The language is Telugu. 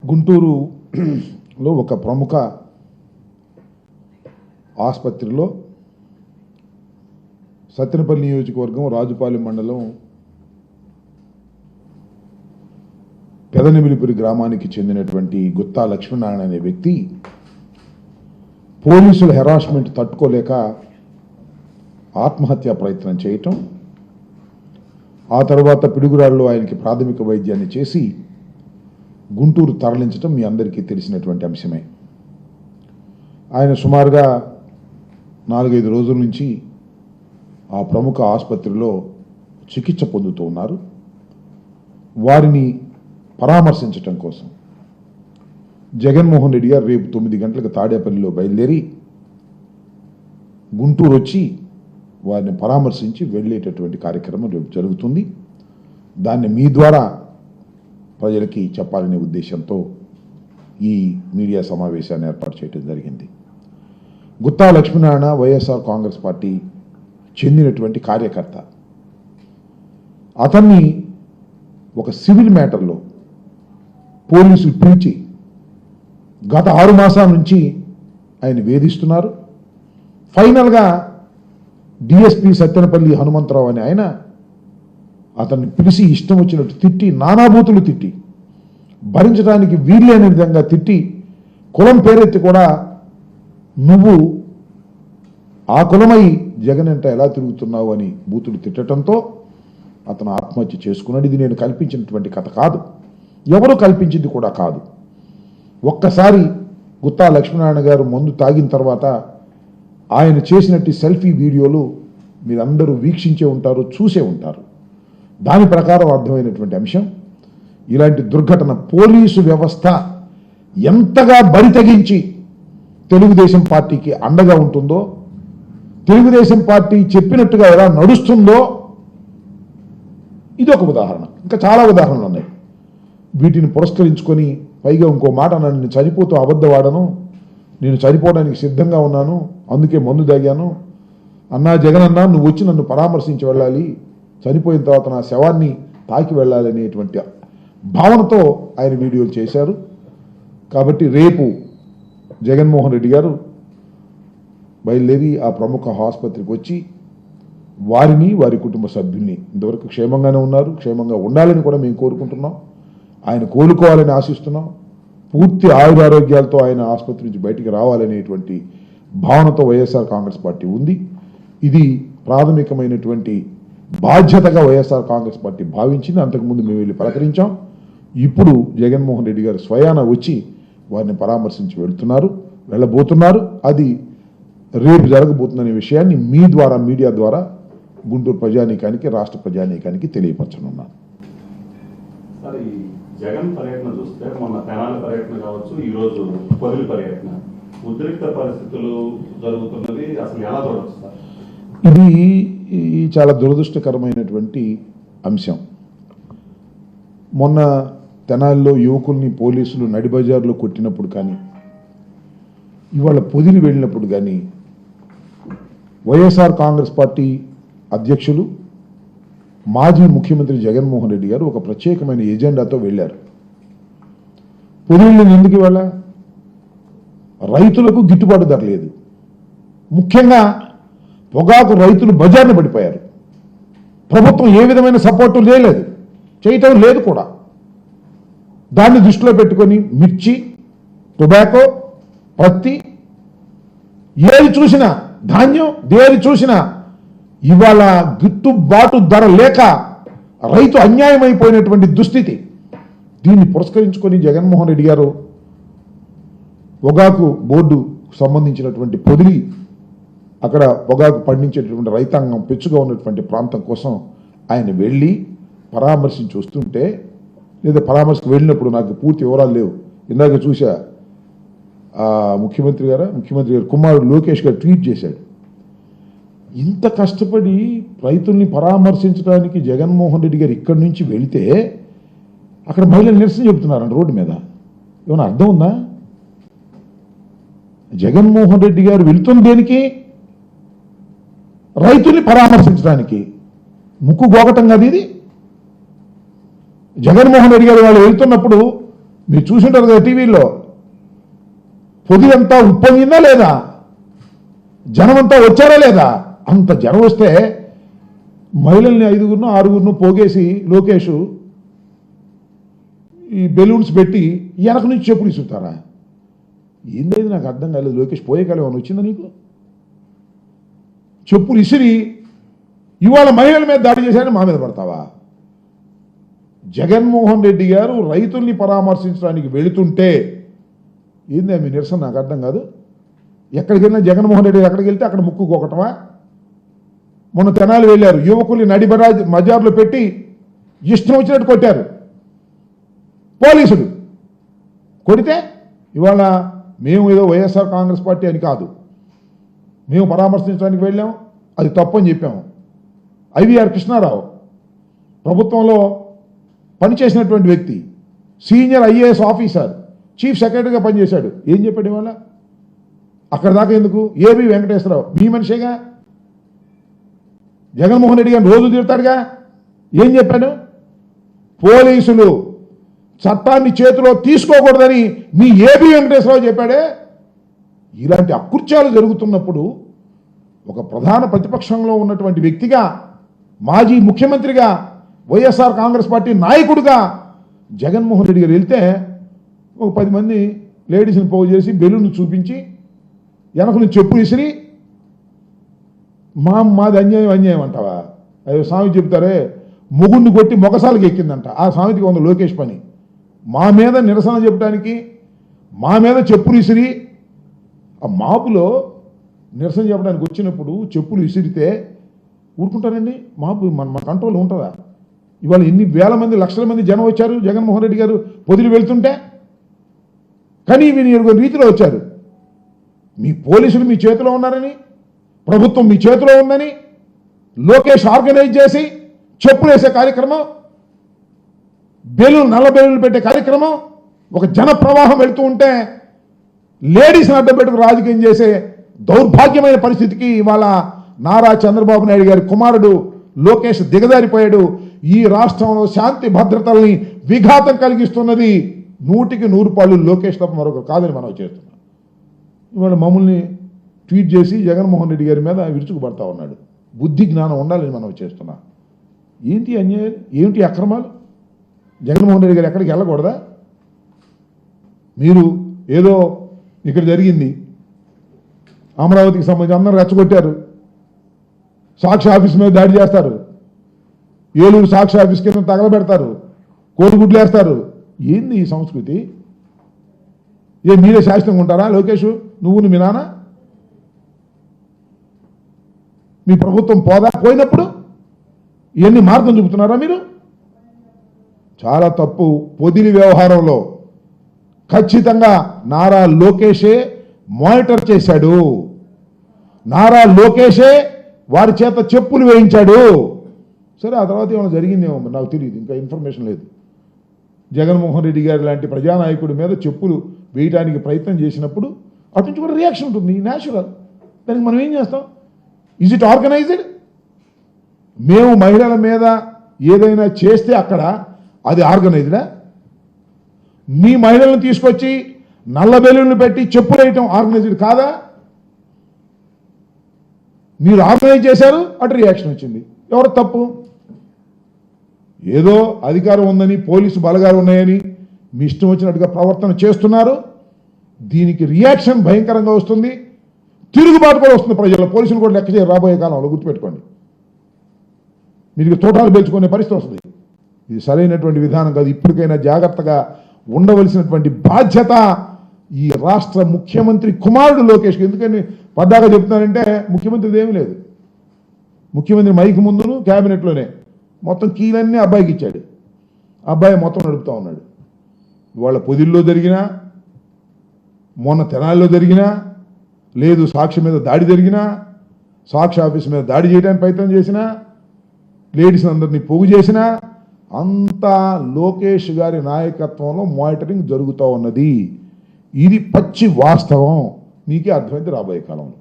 గుంటూరులో ఒక ప్రముఖ ఆసుపత్రిలో సత్తెనపల్లి నియోజకవర్గం రాజుపాలెం మండలం పెదనెమిలిపురి గ్రామానికి చెందినటువంటి గుత్తా లక్ష్మీనారాయణ అనే వ్యక్తి పోలీసుల హెరాస్మెంట్ తట్టుకోలేక ఆత్మహత్యా ప్రయత్నం చేయటం, ఆ తర్వాత పిడుగురాళ్ళలో ఆయనకి ప్రాథమిక వైద్యాన్ని చేసి గుంటూరు తరలించడం మీ అందరికీ తెలిసినటువంటి అంశమే. ఆయన సుమారుగా 4-5 రోజుల నుంచి ఆ ప్రముఖ ఆసుపత్రిలో చికిత్స పొందుతూ ఉన్నారు. వారిని పరామర్శించటం కోసం జగన్మోహన్ రెడ్డి గారు రేపు 9 గంటలకు తాడేపల్లిలో బయలుదేరి గుంటూరు వచ్చి వారిని పరామర్శించి వెళ్ళేటటువంటి కార్యక్రమం రేపు జరుగుతుంది. దాన్ని మీ ద్వారా ప్రజలకి చెప్పాలనే ఉద్దేశంతో ఈ మీడియా సమావేశాన్ని ఏర్పాటు చేయడం జరిగింది. గుత్తా లక్ష్మీనారాయణ వైఎస్ఆర్ కాంగ్రెస్ పార్టీ చెందినటువంటి కార్యకర్త. అతన్ని ఒక సివిల్ మ్యాటర్లో పోలీసులు పిలిచి గత 6 మాసాల నుంచి ఆయన వేధిస్తున్నారు. ఫైనల్గా డిఎస్పీ సత్తెనపల్లి హనుమంతరావు అని ఆయన అతన్ని పిలిచి ఇష్టం వచ్చినట్టు తిట్టి, నానాబూతులు తిట్టి, భరించడానికి వీల్లేని విధంగా తిట్టి, కులం పేరెత్తి కూడా నువ్వు ఆ కులమై జగన్ అంటే ఎలా తిరుగుతున్నావు అని బూతులు తిట్టడంతో అతను ఆత్మహత్య చేసుకున్నాడు. ఇది నేను కల్పించినటువంటి కథ కాదు, ఎవరు కల్పించింది కూడా కాదు. ఒక్కసారి గుత్తా లక్ష్మీనారాయణ గారు మందు తాగిన తర్వాత ఆయన చేసినట్టు సెల్ఫీ వీడియోలు మీరందరూ వీక్షించే ఉంటారు, చూసే ఉంటారు. దాని ప్రకారం అర్థమైనటువంటి అంశం, ఇలాంటి దుర్ఘటన పోలీసు వ్యవస్థ ఎంతగా బరి తెగించి తెలుగుదేశం పార్టీకి అండగా ఉంటుందో, తెలుగుదేశం పార్టీ చెప్పినట్టుగా ఎలా నడుస్తుందో ఇది ఒక ఉదాహరణ. ఇంకా చాలా ఉదాహరణలు ఉన్నాయి. వీటిని పురస్కరించుకొని పైగా ఇంకో మాట, నన్ను చనిపోతూ అబద్ధవాడను, నేను చనిపోవడానికి సిద్ధంగా ఉన్నాను, అందుకే మందు తాగాను అన్నా, జగన్ అన్నా నువ్వు వచ్చి నన్ను పరామర్శించి వెళ్ళాలి, చనిపోయిన తర్వాత నా శవాన్ని తాకి వెళ్ళాలి అనేటువంటి భావనతో ఆయన వీడియోలు చేశారు. కాబట్టి రేపు జగన్మోహన్ రెడ్డి గారు బయలుదేరి ఆ ప్రముఖ ఆసుపత్రికి వచ్చి వారిని, వారి కుటుంబ సభ్యుల్ని, ఇంతవరకు క్షేమంగానే ఉన్నారు, క్షేమంగా ఉండాలని కూడా మేము కోరుకుంటున్నాం. ఆయన కోలుకోవాలని ఆశిస్తున్నాం. పూర్తి ఆయురారోగ్యాలతో ఆయన ఆసుపత్రి నుంచి బయటికి రావాలనేటువంటి భావనతో వైఎస్ఆర్ కాంగ్రెస్ పార్టీ ఉంది. ఇది ప్రాథమికమైనటువంటి బాధ్యతగా వైఎస్ఆర్ కాంగ్రెస్ పార్టీ భావించింది. అంతకుముందు మేము వెళ్ళి పలకరించాం. ఇప్పుడు జగన్మోహన్ రెడ్డి గారు స్వయాన వచ్చి వారిని పరామర్శించి వెళ్ళబోతున్నారు. అది రేపు జరగబోతుందనే విషయాన్ని మీ ద్వారా, మీడియా ద్వారా గుంటూరు ప్రజానీకానికి, రాష్ట్ర ప్రజానీకానికి తెలియపరచనున్నాను. జగన్ పర్యటన చూస్తే మొన్న తెనాలి పర్యటన కావచ్చు, ఈరోజు పొదిలి పర్యటన, ఉద్రిక్త పరిస్థితులు జరుగుతున్నది, అసలు ఎలా చూడవచ్చు సార్? ఇది చాలా దురదృష్టకరమైనటువంటి అంశం. మొన్న తెనాలిలో యువకుల్ని పోలీసులు నడిబజార్లో కొట్టినప్పుడు కానీ, ఇవాళ పొదిలి వెళ్ళినప్పుడు కానీ వైఎస్ఆర్ కాంగ్రెస్ పార్టీ అధ్యక్షులు మాజీ ముఖ్యమంత్రి జగన్మోహన్ రెడ్డి గారు ఒక ప్రత్యేకమైన ఎజెండాతో వెళ్ళారు. పొదిలి ఎందుకు ఇవాళ? రైతులకు గిట్టుబాటు ధర లేదు. ముఖ్యంగా పొగాకు రైతులు బజార్ను పడిపోయారు. ప్రభుత్వం ఏ విధమైన సపోర్టు చేయటం లేదు కూడా. దాన్ని దృష్టిలో పెట్టుకొని మిర్చి, టొబాకో, పత్తి, ఏది చూసినా, ధాన్యం, దేది చూసినా ఇవాళ గిట్టుబాటు ధర లేక రైతు అన్యాయమైపోయినటువంటి దుస్థితి. దీన్ని పురస్కరించుకొని జగన్మోహన్ రెడ్డి గారు పొగాకు బోర్డు సంబంధించినటువంటి పొదిలి, అక్కడ పొగాకు పండించేటటువంటి రైతాంగం పెచ్చుగా ఉన్నటువంటి ప్రాంతం కోసం ఆయన వెళ్ళి పరామర్శించి వస్తుంటే, లేదా పరామర్శకు వెళ్ళినప్పుడు నాకు పూర్తి వివరాలు లేవు, ఇందాక చూసా ముఖ్యమంత్రి గారు కుమారుడు లోకేష్ గారు ట్వీట్ చేశాడు. ఇంత కష్టపడి రైతుల్ని పరామర్శించడానికి జగన్మోహన్ రెడ్డి గారు ఇక్కడి నుంచి వెళితే అక్కడ మహిళలు నిరసన చెబుతున్నారంట రోడ్డు మీద. ఏమైనా అర్థం ఉందా? జగన్మోహన్ రెడ్డి గారు వెళుతుంది దేనికి? రైతుల్ని పరామర్శించడానికి. ముక్కు గోకటం కాదు ఇది. జగన్మోహన్ రెడ్డి గారు వాళ్ళు వెళ్తున్నప్పుడు మీరు చూసింటారు కదా టీవీలో, పొదిలంతా ఉప్పొంగిందా లేదా, జనమంతా వచ్చారా లేదా? అంత జనం వస్తే మహిళల్ని 5గురినో 6గురినో పోగేసి లోకేష్ ఈ బెలూన్స్ పెట్టి వెనక నుంచి చెప్పులు ఇసుతారా? ఏందైతే నాకు అర్థం కాలేదు. లోకేష్ పోయే కాలం ఏమైనా వచ్చిందా నీకు? చెప్పులు ఇసిరి ఇవాళ మహిళల మీద దాడి చేశారని మా మీద పడతావా? జగన్మోహన్ రెడ్డి గారు రైతుల్ని పరామర్శించడానికి వెళుతుంటే ఏంది మీ నిరసన? నాకు అర్థం కాదు. ఎక్కడికి వెళ్ళినా జగన్మోహన్ రెడ్డి ఎక్కడికి వెళ్తే అక్కడ ముక్కు కొకటమా? మొన్న తెనాలి వెళ్ళారు, యువకుల్ని మజార్లో పెట్టి ఇష్టం వచ్చినట్టు కొట్టారు పోలీసులు. కొడితే ఇవాళ మేము ఏదో వైఎస్ఆర్ కాంగ్రెస్ పార్టీ అని కాదు, మేము పరామర్శించడానికి వెళ్ళాం, అది తప్పని చెప్పాము. ఐవీఆర్ కృష్ణారావు ప్రభుత్వంలో పనిచేసినటువంటి వ్యక్తి, సీనియర్ ఐఏఎస్ ఆఫీసర్, చీఫ్ సెక్రటరీగా పనిచేశాడు. ఏం చెప్పాడు ఇవాళ? అక్కడ దాకా ఎందుకు? ఏబి వెంకటేశ్వరరావు మీ మనిషిగా, జగన్మోహన్ రెడ్డి గారిని రోజు తిడతాడుగా. ఏం చెప్పాడు? పోలీసులు చట్టాన్ని చేతిలో తీసుకోకూడదని మీ ఏబి వెంకటేశ్వరరావు చెప్పాడే. ఇలాంటి అకృత్యాలు జరుగుతున్నప్పుడు ఒక ప్రధాన ప్రతిపక్షంలో ఉన్నటువంటి వ్యక్తిగా, మాజీ ముఖ్యమంత్రిగా, వైఎస్ఆర్ కాంగ్రెస్ పార్టీ నాయకుడిగా జగన్మోహన్ రెడ్డి గారు వెళ్తే ఒక 10 మంది లేడీస్ని పోగు చేసి బెలూన్లు చూపించి వెనక నుంచి చెప్పు విసిరి మాది అన్యాయం అంటావా? అయ్యో సామెత చెప్తారే, మొగుడిని కొట్టి మొగసాలకి ఎక్కిందంట. ఆ సామెతకి ఉంది లోకేష్ పని. మా మీద నిరసన చెప్పడానికి, మా మీద చెప్పులు విసిరి, ఆ మాపులో నిరసన చెప్పడానికి వచ్చినప్పుడు చెప్పులు విసిరితే ఊరుకుంటారండి? మాపు మన కంట్రోల్ ఉంటుందా? ఇవాళ ఎన్ని వేల మంది, లక్షల మంది జనం వచ్చారు జగన్మోహన్ రెడ్డి గారు పొదిలి వెళ్తుంటే, కానీ వీరు రీతిలో వచ్చారు. మీ పోలీసులు మీ చేతిలో ఉన్నారని, ప్రభుత్వం మీ చేతిలో ఉందని లోకేష్ ఆర్గనైజ్ చేసి చెప్పులు వేసే కార్యక్రమం, నల్ల బెలూన్లు పెట్టే కార్యక్రమం, ఒక జన ప్రవాహం వెళ్తూ ఉంటే లేడీస్ని అడ్డం పెట్టుకు రాజకీయం చేసే దౌర్భాగ్యమైన పరిస్థితికి ఇవాళ నారా చంద్రబాబు నాయుడు గారి కుమారుడు లోకేష్ దిగజారిపోయాడు. ఈ రాష్ట్రంలో శాంతి భద్రతల్ని విఘాతం కలిగిస్తున్నది 100కి 100 పాళ్ళు లోకేష్ తప్ప మరొకరు కాదని మనం చేస్తున్నాం. ఇవాళ మమ్మల్ని ట్వీట్ చేసి జగన్మోహన్ రెడ్డి గారి మీద విరుచుకుపడతా ఉన్నాడు. బుద్ధి జ్ఞానం ఉండాలని మనం చేస్తున్నాం. ఏంటి అన్యాయాలు, ఏమిటి అక్రమాలు? జగన్మోహన్ రెడ్డి గారు ఎక్కడికి వెళ్ళకూడదా? మీరు ఏదో ఇక్కడ జరిగింది, అమరావతికి సంబంధించి అందరూ రెచ్చగొట్టారు, సాక్షి ఆఫీస్ మీద దాడి చేస్తారు, ఏలూరు సాక్షి ఆఫీస్ కింద తగలబెడతారు, కోడిగుడ్లు వేస్తారు. ఏంది ఈ సంస్కృతి? మీరే శాశ్వతంగా ఉంటారా? లోకేష్, నువ్వు మీ నాన్న, మీ ప్రభుత్వం పోయినప్పుడు ఇవన్నీ మార్గం చూపుతున్నారా మీరు? చాలా తప్పు. పొదిలి వ్యవహారంలో ఖచ్చితంగా నారా లోకేషే మానిటర్ చేశాడు, నారా లోకేషే వారి చేత చెప్పులు వేయించాడు. సరే, ఆ తర్వాత ఏమైనా జరిగిందేమో నాకు తెలియదు, ఇంకా ఇన్ఫర్మేషన్ లేదు. జగన్మోహన్ రెడ్డి గారి లాంటి ప్రజానాయకుడి మీద చెప్పులు వేయడానికి ప్రయత్నం చేసినప్పుడు అటు నుంచి కూడా రియాక్షన్ ఉంటుంది, న్యాచురల్. దానికి మనం ఏం చేస్తాం? Is it organised? మేము మహిళల మీద ఏదైనా చేస్తే అక్కడ అది ఆర్గనైజ్డా? మీ మహిళలను తీసుకొచ్చి నల్ల బెలూన్లు పెట్టి చెప్పులు వేయటం ఆర్గనైజ్డ్ కాదా? మీరు ఆర్గనైజ్ చేశారు, అటు రియాక్షన్ వచ్చింది. ఎవరు తప్పు? ఏదో అధికారం ఉందని, పోలీసు బలగాలు ఉన్నాయని మీ ఇష్టం వచ్చినట్టుగా ప్రవర్తన చేస్తున్నారు. దీనికి రియాక్షన్ భయంకరంగా వస్తుంది, తిరుగుబాటు కూడా వస్తుంది ప్రజల్లో. పోలీసులు కూడా లెక్క చేయరు రాబోయే కాలంలో, గుర్తుపెట్టుకోండి. మీకు తోటాలు పేల్చుకునే పరిస్థితి వస్తుంది. ఇది సరైనటువంటి విధానం కాదు. ఇప్పటికైనా జాగ్రత్తగా ఉండవలసినటువంటి బాధ్యత ఈ రాష్ట్ర ముఖ్యమంత్రి కుమారుడు లోకేష్కి. ఎందుకని పద్దాగా చెప్తున్నానంటే ముఖ్యమంత్రిది ఏమీ లేదు. ముఖ్యమంత్రి మైక్ ముందును క్యాబినెట్లోనే మొత్తం కీలన్నీ అబ్బాయికి ఇచ్చాడు. అబ్బాయి మొత్తం నడుపుతా ఉన్నాడు. ఇవాళ పొదిల్లో జరిగినా, మొన్న తెనాలిలో జరిగినా, లేదు సాక్షి మీద దాడి జరిగినా, సాక్షి ఆఫీస్ మీద దాడి చేయడానికి ప్రయత్నం చేసినా, లేడీస్ అందరినీ పోగు చేసినా, అంతా లోకేష్ గారి నాయకత్వంలో మానిటరింగ్ జరుగుతూ ఉన్నది. ఇది పచ్చి వాస్తవం. మీకే అర్థమైంది రాబోయే కాలంలో.